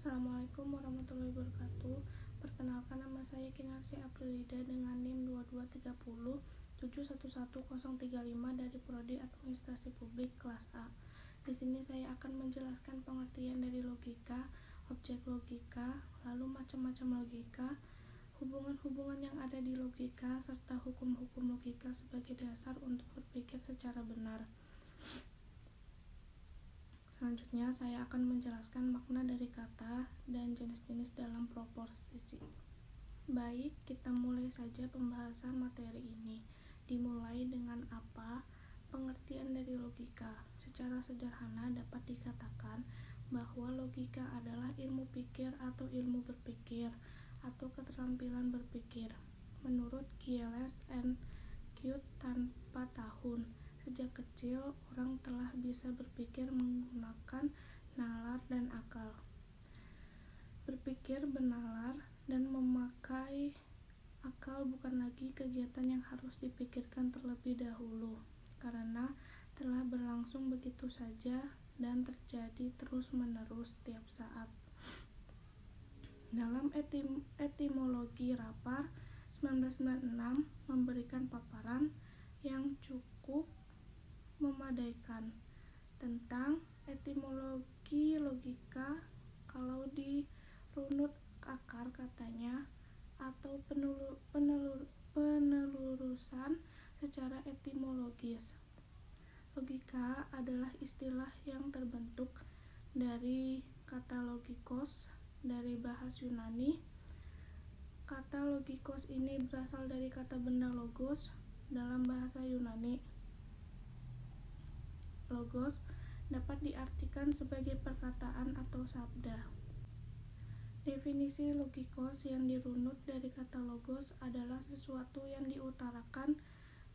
Assalamualaikum warahmatullahi wabarakatuh. Perkenalkan, nama saya Kinarsi Aprilida dengan NIM 22307111035 dari Prodi Administrasi Publik kelas A. Di sini saya akan menjelaskan pengertian dari logika, objek logika, lalu macam-macam logika, hubungan-hubungan yang ada di logika, serta hukum-hukum logika sebagai dasar untuk berpikir secara benar. Selanjutnya, saya akan menjelaskan makna dari kata dan jenis-jenis dalam proposisi. Baik, kita mulai saja pembahasan materi ini. Dimulai dengan apa? Pengertian dari logika. Secara sederhana dapat dikatakan bahwa logika adalah ilmu pikir atau ilmu berpikir atau keterampilan berpikir. Menurut Giles and Cute tanpa tahun, sejak kecil orang telah bisa berpikir menggunakan nalar dan akal. Berpikir bernalar dan memakai akal bukan lagi kegiatan yang harus dipikirkan terlebih dahulu, karena telah berlangsung begitu saja dan terjadi terus-menerus setiap saat. Dalam etimologi Rapar 1996 memberikan paparan yang cukup memadaikan tentang etimologi logika. Kalau dirunut akar katanya atau penelurusan secara etimologis, logika adalah istilah yang terbentuk dari kata logikos dari bahasa Yunani. Kata logikos ini berasal dari kata benda logos dalam bahasa Yunani. Logos dapat diartikan sebagai perkataan atau sabda. Definisi logikos yang dirunut dari kata logos adalah sesuatu yang diutarakan,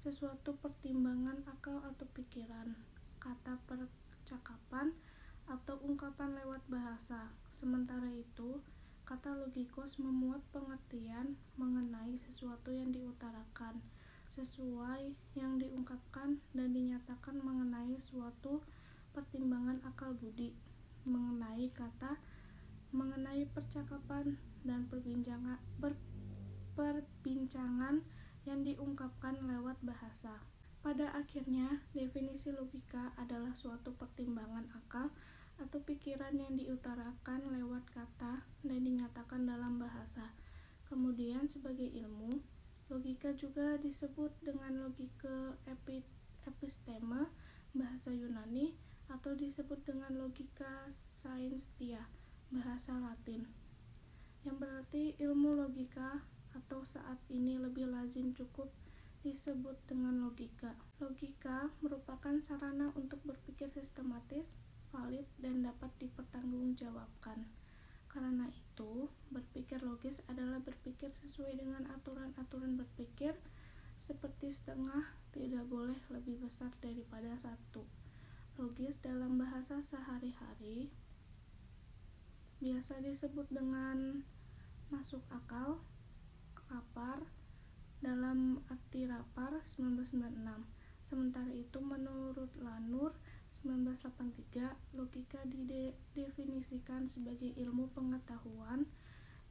sesuatu pertimbangan akal atau pikiran, kata percakapan atau ungkapan lewat bahasa. Sementara itu, kata logikos memuat pengertian mengenai sesuatu yang diutarakan, sesuai yang diungkapkan dan dinyatakan mengenai suatu pertimbangan akal budi, mengenai kata, mengenai percakapan dan perbincangan yang diungkapkan lewat bahasa. Pada akhirnya, definisi logika adalah suatu pertimbangan akal atau pikiran yang diutarakan lewat kata dan dinyatakan dalam bahasa. Kemudian sebagai ilmu, logika juga disebut dengan logika episteme bahasa Yunani atau disebut dengan logika scientia bahasa Latin, yang berarti ilmu logika, atau saat ini lebih lazim cukup disebut dengan logika. Logika merupakan sarana untuk berpikir sistematis, valid, dan dapat dipertanggungjawabkan. Karena itu, berpikir logis adalah berpikir sesuai dengan aturan-aturan berpikir, seperti setengah tidak boleh lebih besar daripada satu. Logis dalam bahasa sehari-hari biasa disebut dengan masuk akal, Rapar, dalam arti Rapar 1996. Sementara itu, menurut Lanur 1983, logika didefinisikan sebagai ilmu pengetahuan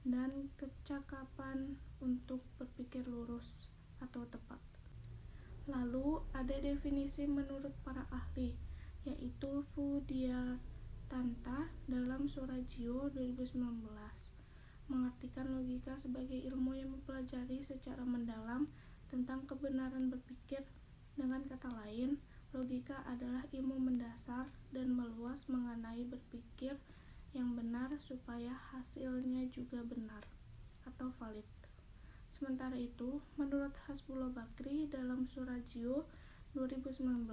dan kecakapan untuk berpikir lurus atau tepat. Lalu ada definisi menurut para ahli, yaitu Fudiatanta dalam Surajio 2019, mengartikan logika sebagai ilmu yang mempelajari secara mendalam tentang kebenaran berpikir. Dengan kata lain, logika adalah ilmu mendasar dan meluas mengenai berpikir yang benar supaya hasilnya juga benar atau valid. Sementara itu, menurut Hasbullah Bakri dalam Surajio 2019,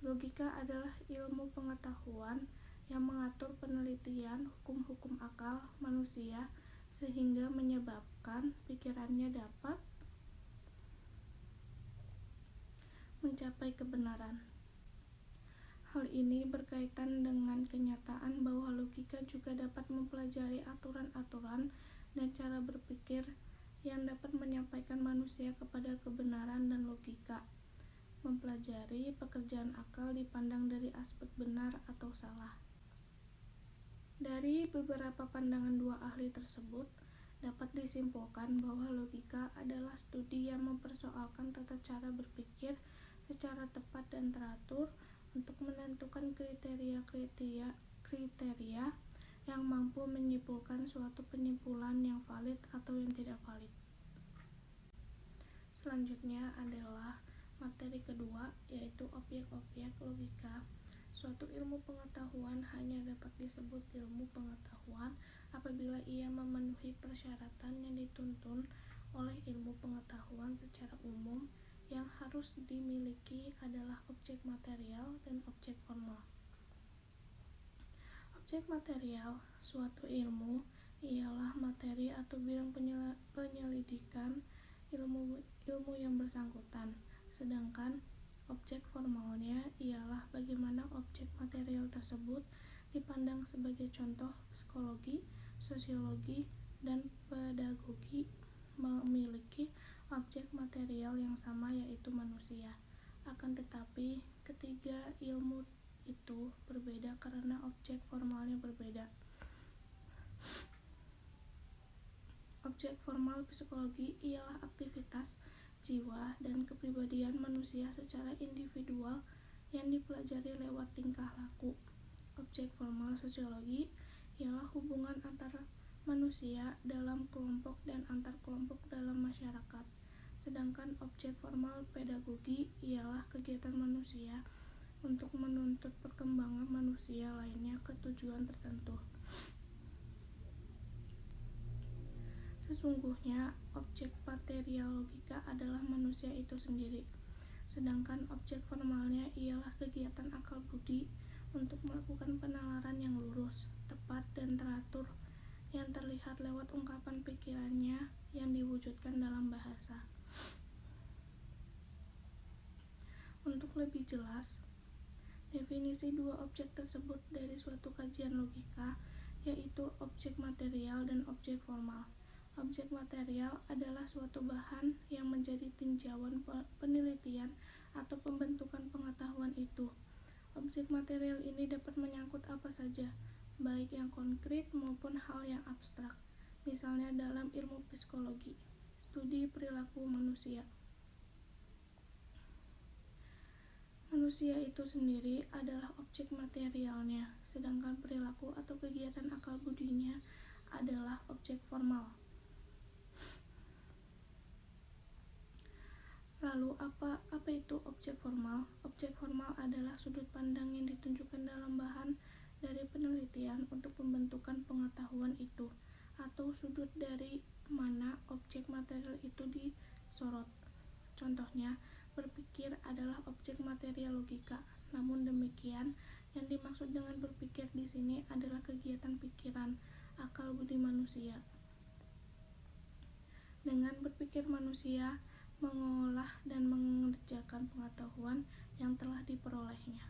logika adalah ilmu pengetahuan yang mengatur penelitian hukum-hukum akal manusia sehingga menyebabkan pikirannya dapat mencapai kebenaran. Hal ini berkaitan dengan kenyataan bahwa logika juga dapat mempelajari aturan-aturan dan cara berpikir yang dapat menyampaikan manusia kepada kebenaran, dan logika mempelajari pekerjaan akal dipandang dari aspek benar atau salah. Dari beberapa pandangan dua ahli tersebut, dapat disimpulkan bahwa logika adalah studi yang mempersoalkan tata cara berpikir secara tepat dan teratur untuk menentukan kriteria yang mampu menyimpulkan suatu penyimpulan yang valid atau yang tidak valid. Selanjutnya adalah materi kedua, yaitu objek-objek logika. Suatu ilmu pengetahuan hanya dapat disebut ilmu pengetahuan apabila ia memenuhi persyaratan yang dituntun oleh ilmu pengetahuan secara umum. Yang harus dimiliki adalah objek material dan objek formal. Objek material suatu ilmu ialah materi atau bidang penyelidikan ilmu yang bersangkutan, sedangkan objek formalnya ialah bagaimana objek material tersebut dipandang sebagai contoh. Psikologi, sosiologi, dan pedagogi memiliki objek material yang sama, yaitu manusia. Akan tetapi, ketiga ilmu itu berbeda karena objek formalnya berbeda. Objek formal psikologi ialah aktivitas jiwa dan kepribadian manusia secara individual yang dipelajari lewat tingkah laku. Objek formal sosiologi ialah hubungan antara manusia dalam kelompok dan antar kelompok dalam masyarakat. Sedangkan objek formal pedagogi ialah kegiatan manusia untuk menuntut perkembangan manusia lainnya ke tujuan tertentu. Sesungguhnya, objek material logika adalah manusia itu sendiri, sedangkan objek formalnya ialah kegiatan akal budi untuk melakukan penalaran yang lurus, tepat, dan teratur yang terlihat lewat ungkapan pikirannya yang diwujudkan dalam bahasa. Untuk lebih jelas, definisi dua objek tersebut dari suatu kajian logika, yaitu objek material dan objek formal. Objek material adalah suatu bahan yang menjadi tinjauan penelitian atau pembentukan pengetahuan itu. Objek material ini dapat menyangkut apa saja, baik yang konkret maupun hal yang abstrak. Misalnya dalam ilmu psikologi, studi perilaku manusia. Manusia itu sendiri adalah objek materialnya, sedangkan perilaku atau kegiatan akal budinya adalah objek formal. Lalu apa itu objek formal? Objek formal adalah sudut pandang yang ditunjukkan dalam bahan dari penelitian untuk pembentukan pengetahuan itu, atau sudut dari mana objek material itu disorot. Contohnya, berpikir adalah objek material logika. Namun demikian, yang dimaksud dengan berpikir di sini adalah kegiatan pikiran, akal budi manusia. Dengan berpikir manusia mengolah dan mengerjakan pengetahuan yang telah diperolehnya.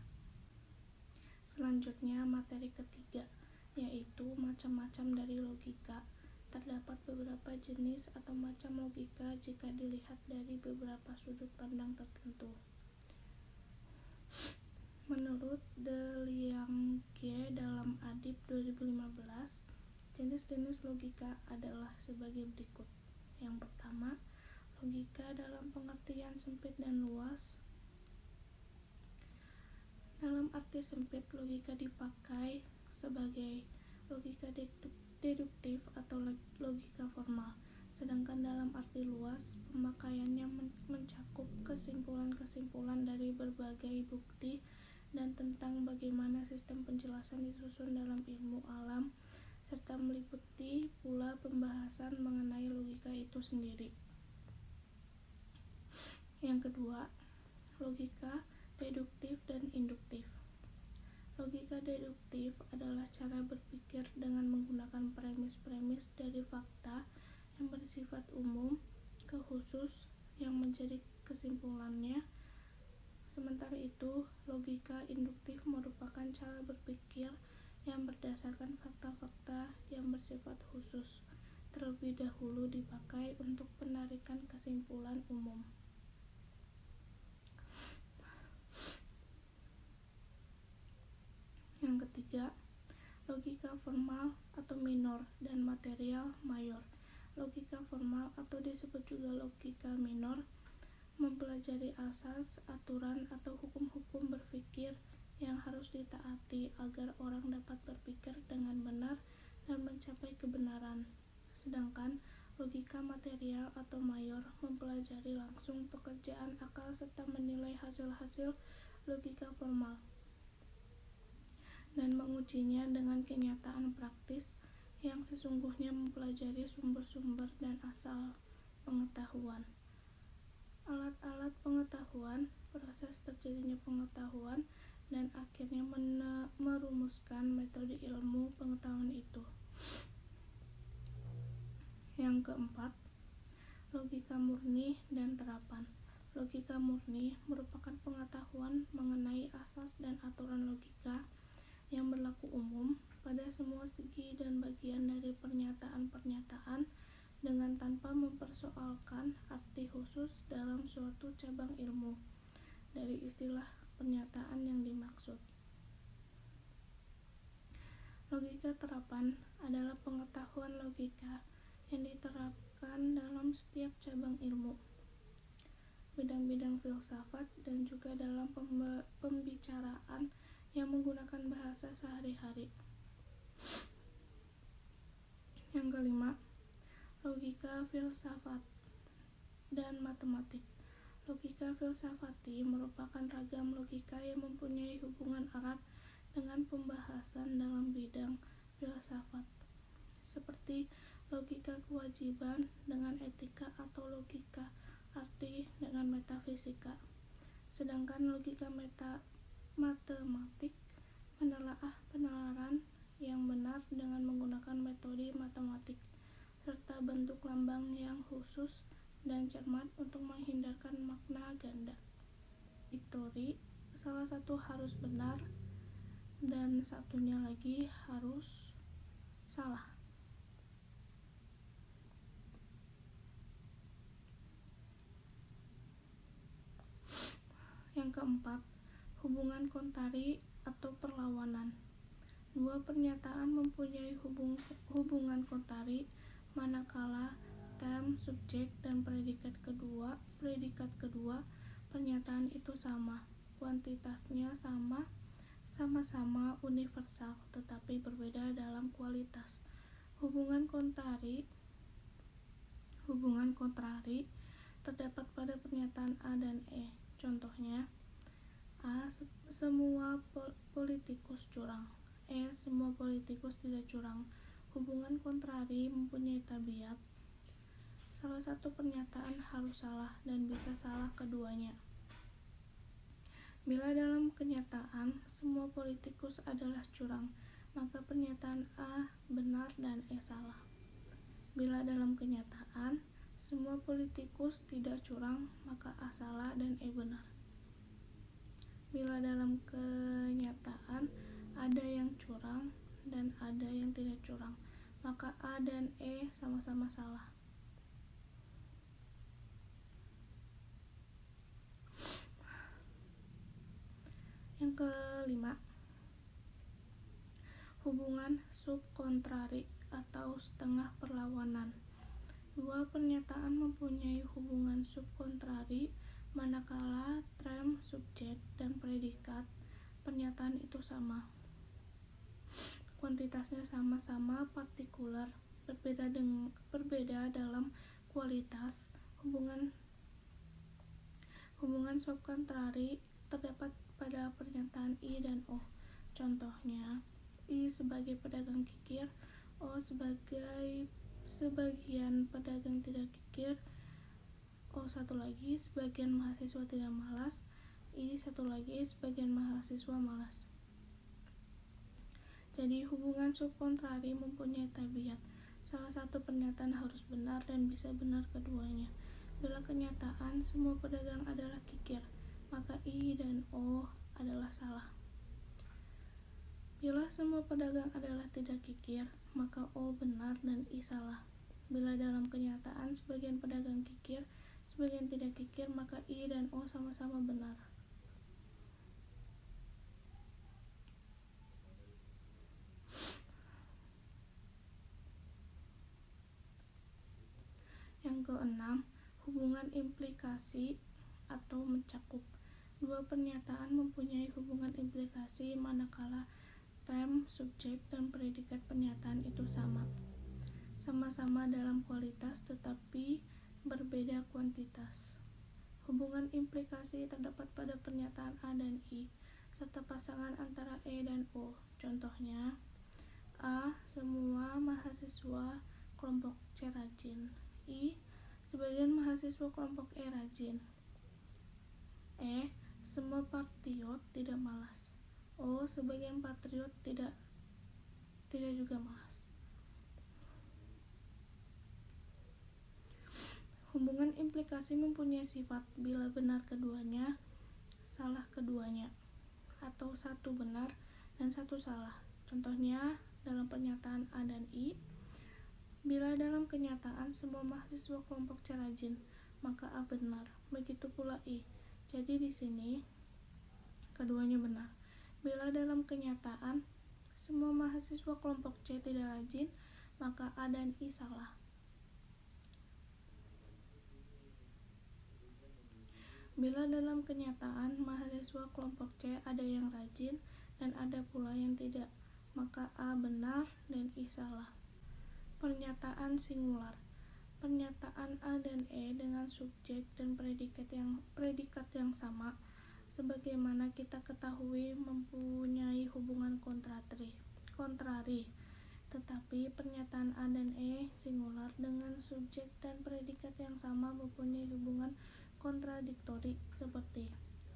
Selanjutnya, materi ketiga, yaitu macam-macam dari logika. Terdapat beberapa jenis atau macam logika jika dilihat dari beberapa sudut pandang tertentu. Menurut De Liange dalam Adib 2015, jenis-jenis logika adalah sebagai berikut. Yang pertama, logika dalam pengertian sempit dan luas. Dalam arti sempit, logika dipakai sebagai logika deduktif atau logika formal. Sedangkan dalam arti luas, pemakaiannya mencakup kesimpulan-kesimpulan dari berbagai bukti dan tentang bagaimana sistem penjelasan disusun dalam ilmu alam, serta meliputi pula pembahasan mengenai logika itu sendiri. Yang kedua, logika deduktif dan induktif. Logika deduktif adalah cara berpikir dengan menggunakan premis-premis dari fakta yang bersifat umum ke khusus yang menjadi kesimpulannya. Sementara itu, logika induktif merupakan cara berpikir yang berdasarkan fakta-fakta yang bersifat khusus, terlebih dahulu dipakai untuk penarikan kesimpulan umum. Yang ketiga, logika formal atau minor, dan material mayor. Logika formal atau disebut juga logika minor mempelajari asas, aturan, atau hukum-hukum berpikir yang harus ditaati agar orang dapat berpikir dengan benar dan mencapai kebenaran. Sedangkan logika material atau mayor mempelajari langsung pekerjaan akal serta menilai hasil-hasil logika formal dan mengujinya dengan kenyataan praktis yang sesungguhnya mempelajari sumber-sumber dan asal pengetahuan. Alat-alat pengetahuan, proses terjadinya pengetahuan, dan akhirnya merumuskan metode ilmu pengetahuan itu. Yang keempat, logika murni dan terapan. Logika murni merupakan pengetahuan mengenai asas dan aturan logika yang berlaku umum pada semua segi dan bagian dari pernyataan-pernyataan dengan tanpa mempersoalkan arti khusus dalam suatu cabang ilmu dari istilah pernyataan yang dimaksud. Logika terapan adalah pengetahuan logika yang diterapkan dalam setiap cabang ilmu, bidang-bidang filsafat, dan juga dalam pembicaraan yang menggunakan bahasa sehari-hari. Yang kelima, logika filsafat dan matematik. Logika filsafati merupakan ragam logika yang mempunyai hubungan erat dengan pembahasan dalam bidang filsafat, seperti logika kewajiban dengan etika atau logika arti dengan metafisika. Sedangkan logika matematik menelaah penalaran yang benar dengan menggunakan metode matematik serta bentuk lambang yang khusus dan cermat untuk menghindarkan makna ganda. Teori salah satu harus benar dan satunya lagi harus salah. Yang keempat, hubungan kontari atau perlawanan. Dua pernyataan mempunyai hubungan kontari manakala term, subjek, dan predikat kedua pernyataan itu sama, kuantitasnya sama-sama universal, tetapi berbeda dalam kualitas. Hubungan kontrari terdapat pada pernyataan A dan E. Contohnya, A. Semua politikus curang. E. Semua politikus tidak curang. Hubungan kontrari mempunyai tabiat salah satu pernyataan harus salah dan bisa salah keduanya. Bila dalam kenyataan semua politikus adalah curang, maka pernyataan A benar dan E salah. Bila dalam kenyataan semua politikus tidak curang, maka A salah dan E benar. Bila dalam kenyataan ada yang curang dan ada yang tidak curang, maka A dan E sama-sama salah. Yang kelima, hubungan subkontrari atau setengah perlawanan. Dua pernyataan mempunyai hubungan subkontrari manakala term, subjek, dan predikat pernyataan itu sama, kuantitasnya sama-sama partikular, berbeda dalam kualitas. Hubungan subkontrari terdapat pada pernyataan I dan O. Contohnya, I sebagai pedagang kikir, O sebagai sebagian pedagang tidak kikir, O satu lagi sebagian mahasiswa tidak malas, I satu lagi sebagian mahasiswa malas. Jadi hubungan subkontrari mempunyai tabiat salah satu pernyataan harus benar dan bisa benar keduanya. Bila kenyataan semua pedagang adalah kikir, maka I dan O adalah salah. Bila semua pedagang adalah tidak kikir, maka O benar dan I salah. Bila dalam kenyataan sebagian pedagang kikir, sebagian tidak kikir, maka I dan O sama-sama benar. keenam, hubungan implikasi atau mencakup. Dua pernyataan mempunyai hubungan implikasi manakala term, subjek, dan predikat pernyataan itu sama-sama dalam kualitas tetapi berbeda kuantitas. Hubungan implikasi terdapat pada pernyataan A dan I serta pasangan antara E dan O. Contohnya, A. Semua mahasiswa kelompok C rajin. I. Sebagian mahasiswa kelompok E rajin. E. Semua patriot tidak malas. O. Sebagian patriot tidak juga malas. Hubungan implikasi mempunyai sifat bila benar keduanya, salah keduanya, atau satu benar dan satu salah. Contohnya dalam pernyataan A dan I, bila dalam kenyataan semua mahasiswa kelompok C rajin, maka A benar, begitu pula I. Jadi di sini keduanya benar. Bila dalam kenyataan semua mahasiswa kelompok C tidak rajin, maka A dan I salah. Bila dalam kenyataan mahasiswa kelompok C ada yang rajin dan ada pula yang tidak, maka A benar dan I salah. Pernyataan singular. Pernyataan A dan E dengan subjek dan predikat yang sama, sebagaimana kita ketahui mempunyai hubungan kontrari. Tetapi pernyataan A dan E singular dengan subjek dan predikat yang sama mempunyai hubungan kontradiktori seperti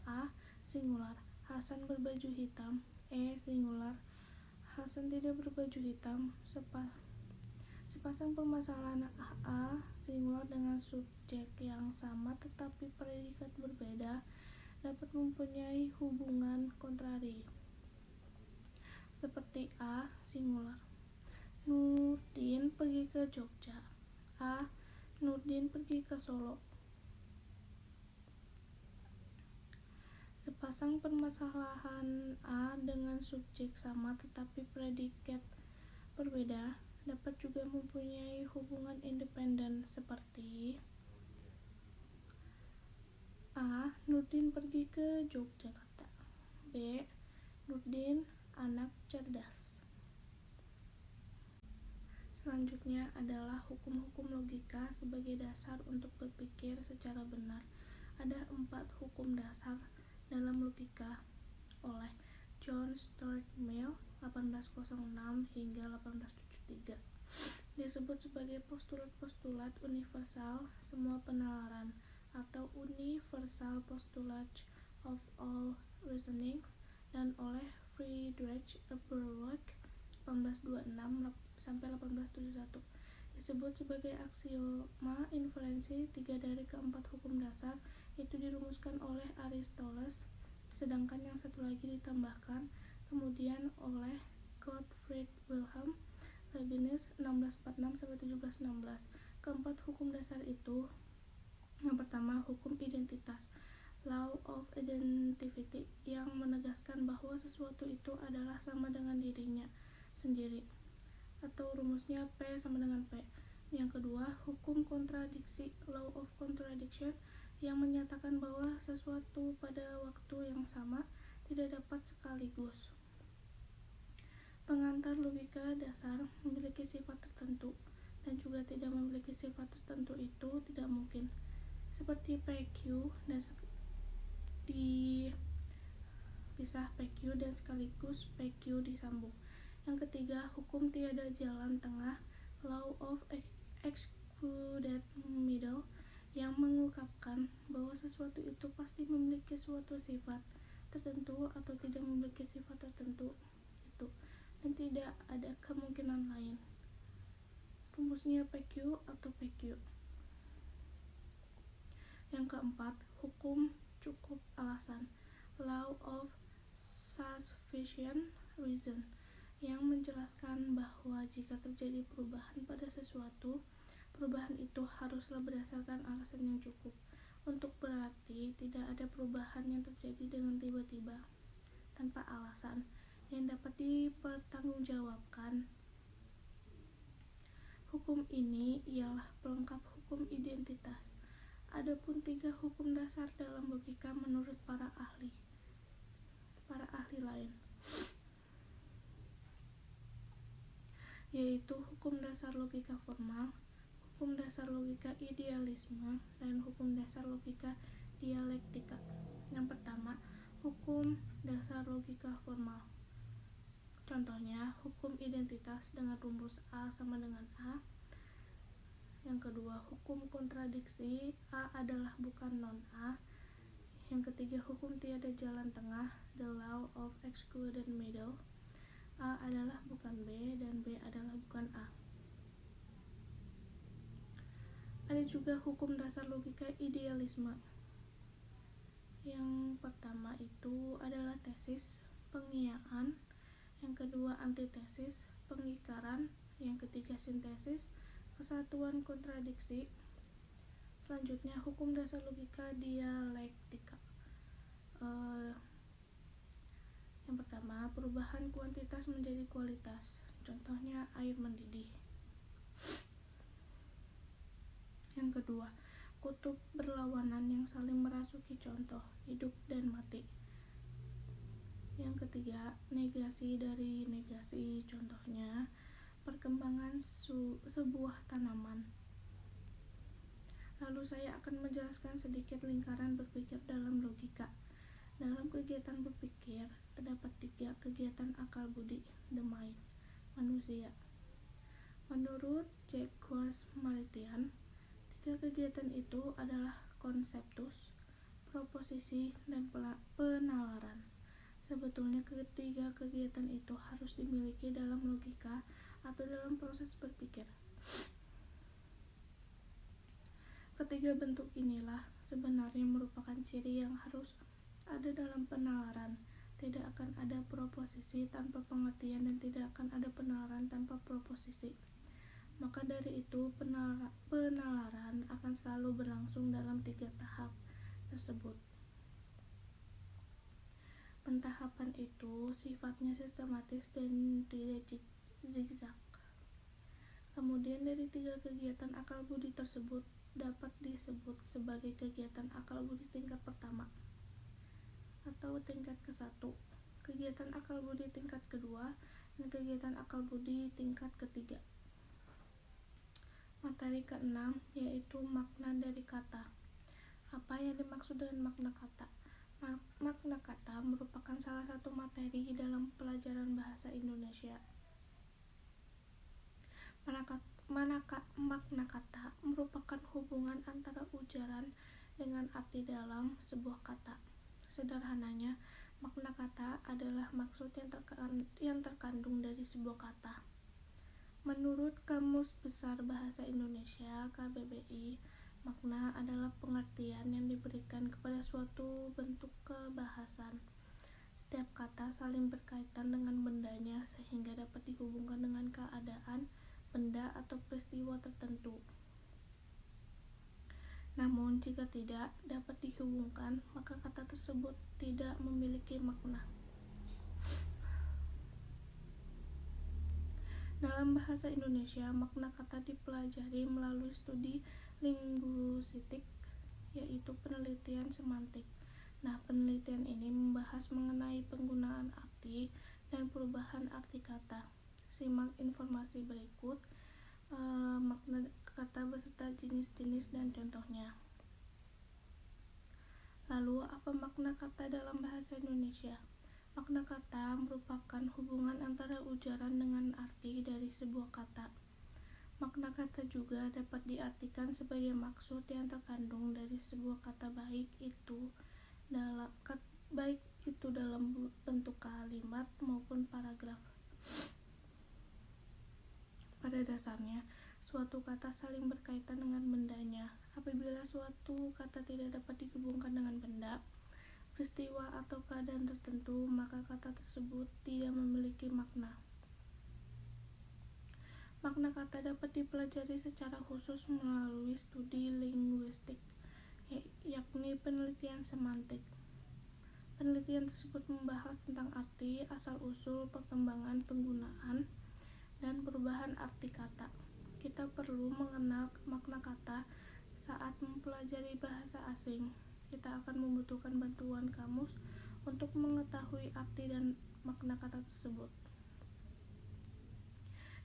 A. Singular, Hasan berbaju hitam. E. Singular, Hasan tidak berbaju hitam. Sepasang permasalahan A singular dengan subjek yang sama tetapi predikat berbeda dapat mempunyai hubungan kontrari seperti A. Singular, Nurdin pergi ke Jogja. A. Nurdin pergi ke Solo. Sepasang permasalahan A dengan subjek sama tetapi predikat berbeda dapat juga mempunyai hubungan independen seperti A. Nurdin pergi ke Yogyakarta. B. Nurdin anak cerdas. Selanjutnya adalah hukum-hukum logika sebagai dasar untuk berpikir secara benar. Ada 4 hukum dasar dalam logika oleh John Stuart Mill 1806 hingga 1873. Disebut sebagai postulat-postulat universal semua penalaran atau universal postulate of all reasonings dan oleh Friedrich Berwick 1826 sampai 1871. Disebut sebagai aksioma inferensi. 3 dari keempat hukum dasar itu dirumuskan oleh Aristoteles, sedangkan yang satu lagi ditambahkan kemudian oleh Gottfried Wilhelm Leibniz 1646-1716. Keempat hukum dasar itu, yang pertama hukum identitas, law of identity, yang menegaskan bahwa sesuatu itu adalah sama dengan dirinya sendiri, atau rumusnya P sama dengan P. Yang kedua, hukum kontradiksi, law of contradiction, yang menyatakan bahwa sesuatu pada waktu yang sama tidak dapat sekaligus. Pengantar logika dasar memiliki sifat tertentu dan juga tidak memiliki sifat tertentu itu tidak mungkin. Seperti PQ dan dipisah PQ dan sekaligus PQ disambung. Yang ketiga, hukum tiada jalan tengah, law of excluded middle, yang mengungkapkan bahwa sesuatu itu pasti memiliki suatu sifat tertentu atau tidak memiliki sifat tertentu itu, dan tidak ada kemungkinan lain. Rumusnya PQ atau PQ. Yang keempat, hukum cukup alasan, law of sufficient reason, yang menjelaskan bahwa jika terjadi perubahan pada sesuatu, perubahan itu haruslah berdasarkan alasan yang cukup. Untuk berarti tidak ada perubahan yang terjadi dengan tiba-tiba tanpa alasan yang dapat dipertanggungjawabkan. Hukum ini ialah pelengkap hukum identitas. Adapun 3 hukum dasar dalam logika menurut para ahli lain, yaitu hukum dasar logika formal, hukum dasar logika idealisme, dan hukum dasar logika dialektika. Yang pertama, hukum dasar logika formal. Contohnya, hukum identitas dengan rumus A sama dengan A. Yang kedua, hukum kontradiksi, A adalah bukan non-A. Yang ketiga, hukum tiada jalan tengah, the law of excluded middle. A adalah bukan B dan B adalah bukan A. Ada juga hukum dasar logika idealisme. Yang pertama itu adalah tesis, pengiaan. Yang kedua, antitesis, pengingkaran. Yang ketiga, sintesis, kesatuan kontradiksi. Selanjutnya, hukum dasar logika dialektika. Yang pertama, perubahan kuantitas menjadi kualitas. Contohnya air mendidih. Yang kedua, kutub berlawanan yang saling merasuki. Contoh, hidup dan mati. Yang ketiga, negasi dari negasi. Contohnya, perkembangan sebuah tanaman. Lalu saya akan menjelaskan sedikit lingkaran berpikir dalam logika. Dalam kegiatan berpikir, terdapat 3 kegiatan akal budi, the mind, manusia. Menurut Jacques Maritain, 3 kegiatan itu adalah konseptus, proposisi, dan penalaran. Sebetulnya ketiga kegiatan itu harus dimiliki dalam logika atau dalam proses berpikir. Ketiga bentuk inilah sebenarnya merupakan ciri yang harus ada dalam penalaran. Tidak akan ada proposisi tanpa pengertian dan tidak akan ada penalaran tanpa proposisi. Maka dari itu penalaran akan selalu berlangsung dalam 3 tahap tersebut. Pentahapan itu sifatnya sistematis dan tidak zigzag. Kemudian dari 3 kegiatan akal budi tersebut dapat disebut sebagai kegiatan akal budi tingkat pertama atau tingkat ke-1, kegiatan akal budi tingkat kedua, dan kegiatan akal budi tingkat ketiga. Materi ke-6 yaitu makna dari kata. Apa yang dimaksud dengan makna kata? Makna kata merupakan salah satu materi dalam pelajaran bahasa Indonesia. Makna kata merupakan hubungan antara ujaran dengan arti dalam sebuah kata. Sederhananya, makna kata adalah maksud yang terkandung dari sebuah kata. Menurut Kamus Besar Bahasa Indonesia (KBBI), makna adalah pengertian yang diberikan kepada suatu bentuk kebahasan. Setiap kata saling berkaitan dengan bendanya sehingga dapat dihubungkan dengan keadaan, benda, atau peristiwa tertentu. Namun, jika tidak dapat dihubungkan, maka kata tersebut tidak memiliki makna. Dalam bahasa Indonesia, makna kata dipelajari melalui studi linguistik, yaitu penelitian semantik. Nah, penelitian ini membahas mengenai penggunaan arti dan perubahan arti kata. Simak informasi berikut, makna kata beserta jenis-jenis dan contohnya. Lalu, apa makna kata dalam bahasa Indonesia? Makna kata merupakan hubungan antara ujaran dengan arti dari sebuah kata. Makna kata juga dapat diartikan sebagai maksud yang terkandung dari sebuah kata baik itu dalam bentuk kalimat maupun paragraf. Pada dasarnya, suatu kata saling berkaitan dengan bendanya. Apabila suatu kata tidak dapat dihubungkan dengan benda, peristiwa, atau keadaan tertentu, maka kata tersebut tidak memiliki makna. Makna kata dapat dipelajari secara khusus melalui studi linguistik, yakni penelitian semantik. Penelitian tersebut membahas tentang arti, asal-usul, perkembangan, penggunaan, dan perubahan arti kata. kita perlu mengenal makna kata saat mempelajari bahasa asing. Kita akan membutuhkan bantuan kamus untuk mengetahui arti dan makna kata tersebut.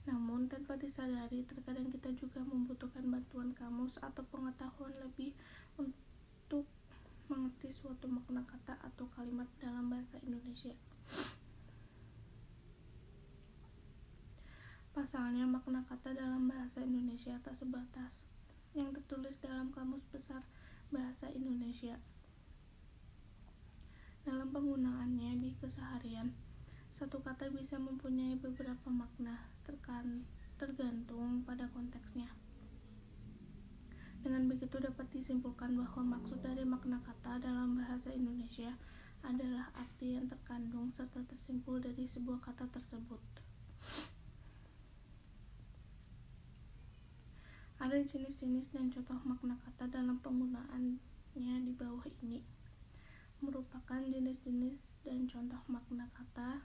Namun, tanpa disadari, terkadang kita juga membutuhkan bantuan kamus atau pengetahuan lebih untuk mengerti suatu makna kata atau kalimat dalam bahasa Indonesia. Pasalnya, makna kata dalam bahasa Indonesia tak sebatas yang tertulis dalam Kamus Besar Bahasa Indonesia. Dalam penggunaannya di keseharian, satu kata bisa mempunyai beberapa makna, tergantung pada konteksnya. Dengan begitu dapat disimpulkan bahwa maksud dari makna kata dalam bahasa Indonesia adalah arti yang terkandung serta tersimpul dari sebuah kata tersebut. Ada jenis-jenis dan contoh makna kata dalam penggunaannya di bawah ini. Merupakan jenis-jenis dan contoh makna kata,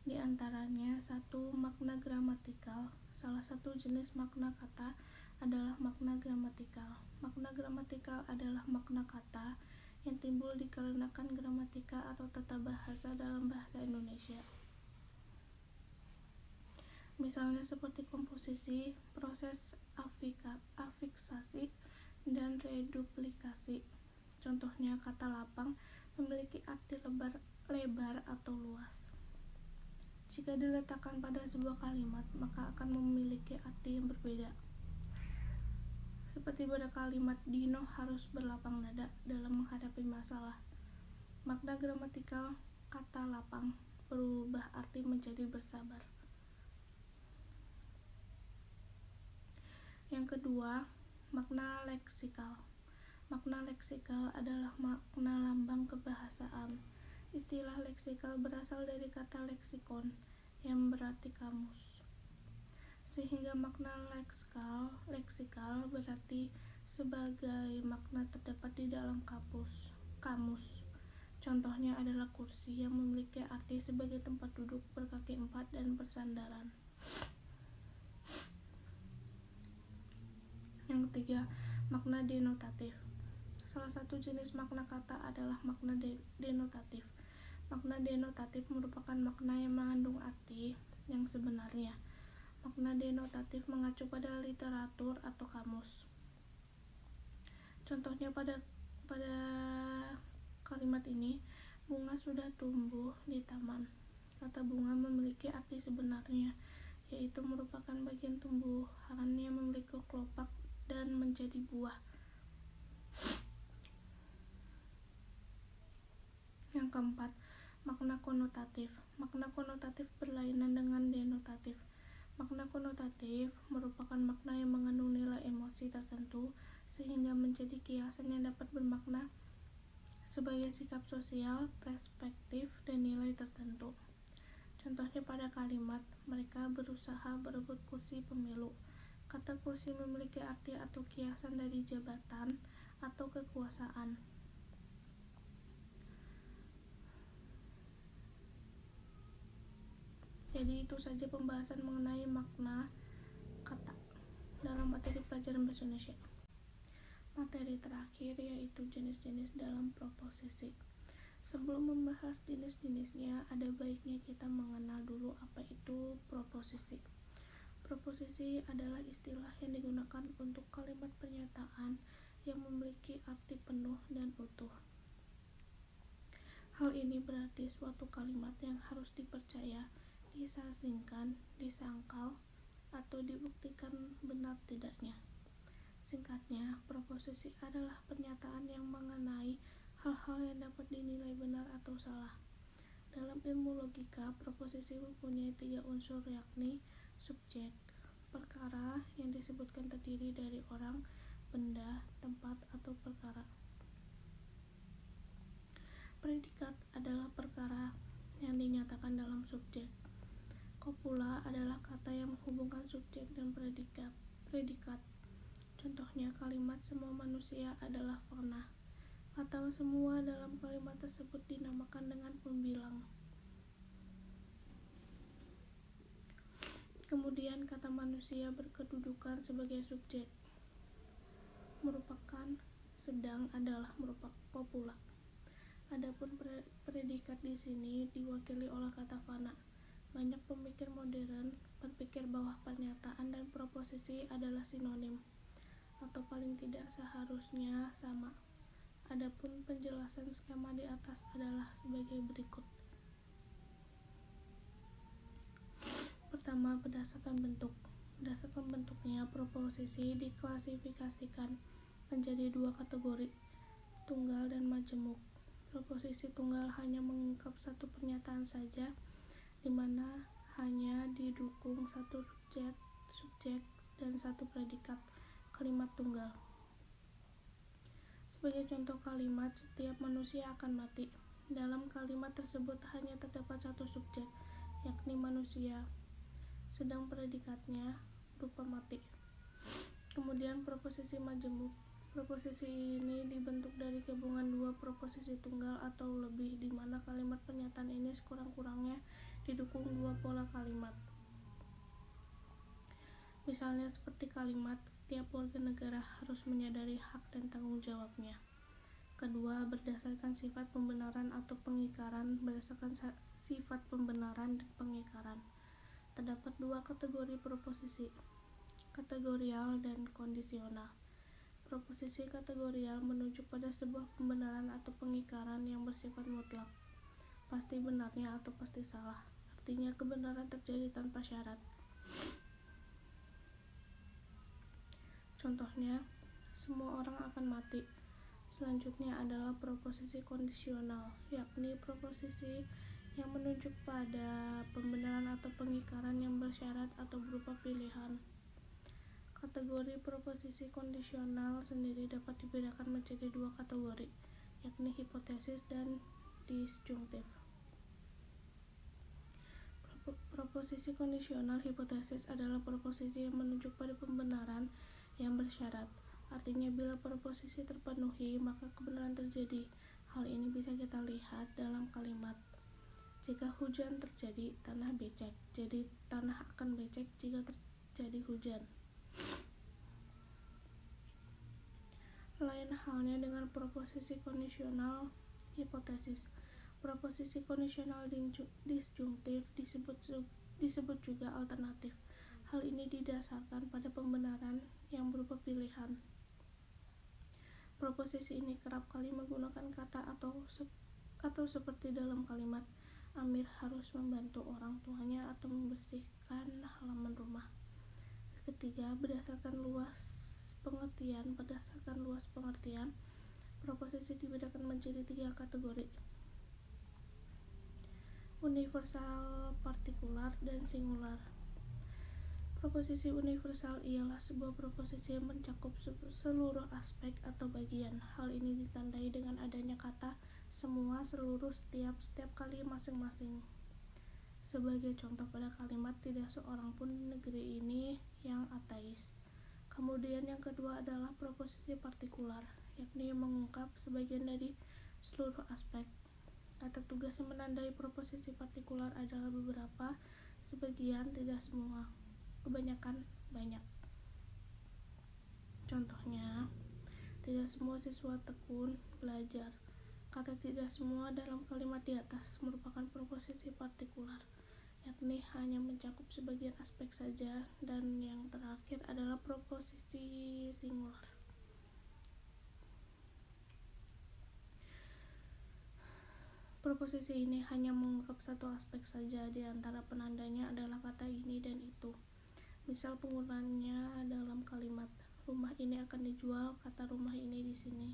di antaranya 1. Makna gramatikal. Salah satu jenis makna kata adalah makna gramatikal. Makna gramatikal adalah makna kata yang timbul dikarenakan gramatika atau tata bahasa dalam bahasa Indonesia. Misalnya seperti komposisi, proses afiksasi, dan reduplikasi. Contohnya kata lapang memiliki arti lebar atau luas. Jika diletakkan pada sebuah kalimat, maka akan memiliki arti yang berbeda. Seperti pada kalimat Dino harus berlapang dada dalam menghadapi masalah. Makna gramatikal kata lapang berubah arti menjadi bersabar. Yang kedua, makna leksikal. Makna leksikal adalah makna lambang kebahasaan. Istilah leksikal berasal dari kata leksikon yang berarti kamus. Sehingga makna leksikal berarti sebagai makna terdapat di dalam kamus. Contohnya adalah kursi yang memiliki arti sebagai tempat duduk berkaki empat dan bersandaran. Yang ketiga, makna denotatif. Salah satu jenis makna kata adalah makna denotatif. Makna denotatif merupakan makna yang mengandung arti yang sebenarnya. Makna denotatif mengacu pada literatur atau kamus. Contohnya pada kalimat ini, bunga sudah tumbuh di taman. Kata bunga memiliki arti sebenarnya, yaitu merupakan bagian tumbuhan yang memiliki kelopak dan menjadi buah. Yang keempat, makna konotatif. Makna konotatif berlainan dengan denotatif. Makna konotatif merupakan makna yang mengandung nilai emosi tertentu sehingga menjadi kiasan yang dapat bermakna sebagai sikap sosial, perspektif, dan nilai tertentu. Contohnya pada kalimat, mereka berusaha berebut kursi pemilu. Kata kursi memiliki arti atau kiasan dari jabatan atau kekuasaan. Jadi itu saja pembahasan mengenai makna kata dalam materi pelajaran bahasa Indonesia. Materi terakhir yaitu jenis-jenis dalam proposisi. Sebelum membahas jenis-jenisnya, ada baiknya kita mengenal dulu apa itu proposisi. Proposisi adalah istilah yang digunakan untuk kalimat pernyataan yang memiliki arti penuh dan utuh. Hal ini berarti suatu kalimat yang harus dipercaya, disasingkan, disangkal, atau dibuktikan benar tidaknya. Singkatnya, proposisi adalah pernyataan yang mengenai hal-hal yang dapat dinilai benar atau salah. Dalam ilmu logika, proposisi mempunyai 3 unsur, yakni subjek, perkara yang disebutkan terdiri dari orang, benda, tempat, atau perkara. Predikat adalah perkara yang dinyatakan dalam subjek. Kopula adalah kata yang menghubungkan subjek dan predikat. Contohnya kalimat semua manusia adalah fauna. Kata semua dalam kalimat tersebut dinamakan dengan pembilang. Kemudian kata manusia berkedudukan sebagai subjek merupakan sedang adalah merupakan kopula. Adapun predikat di sini diwakili oleh kata fana. Banyak pemikir modern berpikir bahwa pernyataan dan proposisi adalah sinonim, atau paling tidak seharusnya sama. Adapun penjelasan skema di atas adalah sebagai berikut. Pertama, berdasarkan bentuk. Berdasarkan bentuknya, proposisi diklasifikasikan menjadi dua kategori, tunggal dan majemuk. Proposisi tunggal hanya mengungkap satu pernyataan saja, di mana hanya didukung satu subjek dan satu predikat, kalimat tunggal. Sebagai contoh kalimat, setiap manusia akan mati. Dalam kalimat tersebut hanya terdapat satu subjek, yakni manusia, sedang predikatnya berupa mati. Kemudian proposisi majemuk. Proposisi ini dibentuk dari gabungan dua proposisi tunggal atau lebih, di mana kalimat pernyataan ini sekurang-kurangnya didukung dua pola kalimat. Misalnya seperti kalimat, setiap warga negara harus menyadari hak dan tanggung jawabnya. Kedua, berdasarkan sifat pembenaran atau pengingkaran. Berdasarkan sifat pembenaran dan pengingkaran, terdapat dua kategori proposisi, kategorial dan kondisional. Proposisi kategorial menunjuk pada sebuah pembenaran atau pengingkaran yang bersifat mutlak, pasti benarnya atau pasti salah. Artinya kebenaran terjadi tanpa syarat. Contohnya, semua orang akan mati. Selanjutnya adalah proposisi kondisional, yakni proposisi yang menunjuk pada pembenaran atau pengingkaran yang bersyarat atau berupa pilihan. Kategori proposisi kondisional sendiri dapat dibedakan menjadi dua kategori, yakni hipotesis dan disjungtif. Proposisi kondisional hipotesis adalah proposisi yang menunjuk pada pembenaran yang bersyarat. Artinya bila proposisi terpenuhi, maka kebenaran terjadi. Hal ini bisa kita lihat dalam kalimat, jika hujan terjadi, tanah becek. Jadi tanah akan becek jika terjadi hujan. Lain halnya dengan proposisi kondisional hipotesis. Proposisi kondisional disjungtif disebut juga alternatif. Hal ini didasarkan pada pembenaran yang berupa pilihan. Proposisi ini kerap kali menggunakan kata atau seperti dalam kalimat, Amir harus membantu orang tuanya atau membersihkan halaman rumah. Ketiga, berdasarkan luas pengertian, proposisi dibedakan menjadi tiga kategori, universal, partikular, dan singular. Proposisi universal ialah sebuah proposisi yang mencakup seluruh aspek atau bagian. Hal ini ditandai dengan adanya kata semua, seluruh, setiap kali masing-masing. Sebagai contoh pada kalimat, tidak seorang pun di negeri ini yang ateis. Kemudian yang kedua adalah proposisi partikular, yakni mengungkap sebagian dari seluruh aspek. Kata tugas yang menandai proposisi partikular adalah beberapa, sebagian, tidak semua, kebanyakan, banyak. Contohnya, tidak semua siswa tekun belajar. Kata tidak semua dalam kalimat di atas merupakan proposisi partikular, yakni hanya mencakup sebagian aspek saja. Dan yang terakhir adalah proposisi singular. Proposisi ini hanya mengungkap satu aspek saja, di antara penandanya adalah kata ini dan itu. Misal penggunaannya dalam kalimat, rumah ini akan dijual. Kata rumah ini di sini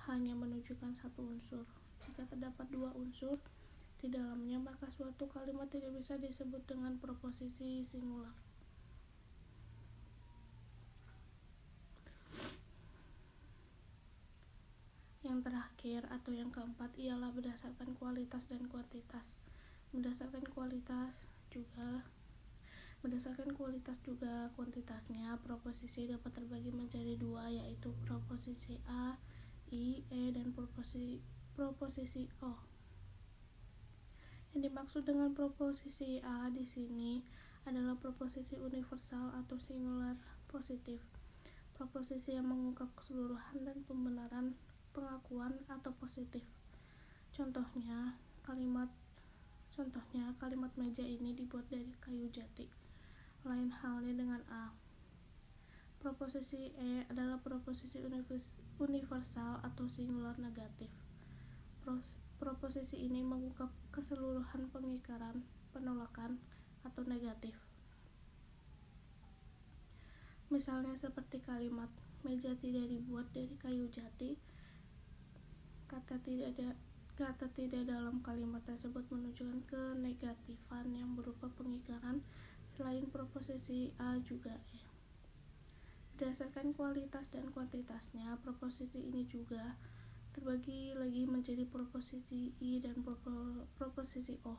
hanya menunjukkan satu unsur. Jika terdapat dua unsur di dalamnya, maka suatu kalimat tidak bisa disebut dengan proposisi singular. Yang terakhir atau yang keempat ialah berdasarkan kualitas dan kuantitas. Berdasarkan kualitas juga kuantitasnya, proposisi dapat terbagi menjadi dua, yaitu proposisi A, I, E, dan proposisi O. Yang dimaksud dengan proposisi A di sini adalah proposisi universal atau singular positif. Proposisi yang mengungkap keseluruhan dan pembenaran pengakuan atau positif. Contohnya, kalimat meja ini dibuat dari kayu jati. Lain halnya dengan A. Proposisi E adalah proposisi universal atau singular negatif. Proposisi ini mengungkap keseluruhan pengingkaran, penolakan, atau negatif. Misalnya seperti kalimat meja tidak dibuat dari kayu jati. Kata tidak dalam kalimat tersebut menunjukkan kenegatifan yang berupa pengingkaran selain proposisi A juga E. Berdasarkan kualitas dan kuantitasnya, proposisi ini juga terbagi lagi menjadi proposisi I dan proposisi O.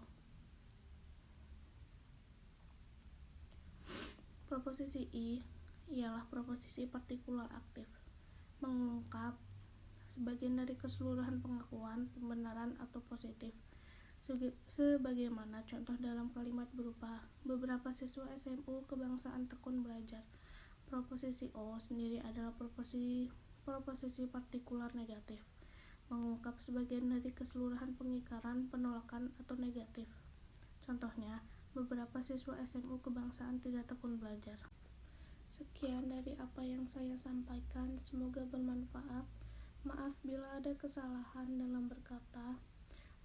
Proposisi I ialah proposisi partikular aktif, mengungkap sebagian dari keseluruhan pengakuan, pembenaran, atau positif, sebagaimana contoh dalam kalimat berupa beberapa siswa SMU Kebangsaan tekun belajar. Proposisi O sendiri adalah proposisi partikular negatif, mengungkap sebagian dari keseluruhan pengingkaran, penolakan, atau negatif. Contohnya, beberapa siswa SMU Kebangsaan tidak tekun belajar. Sekian dari apa yang saya sampaikan, semoga bermanfaat. Maaf bila ada kesalahan dalam berkata.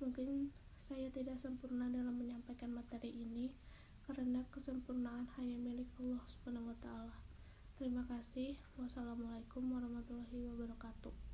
Mungkin saya tidak sempurna dalam menyampaikan materi ini, karena kesempurnaan hanya milik Allah SWT. Terima kasih. Wassalamualaikum warahmatullahi wabarakatuh.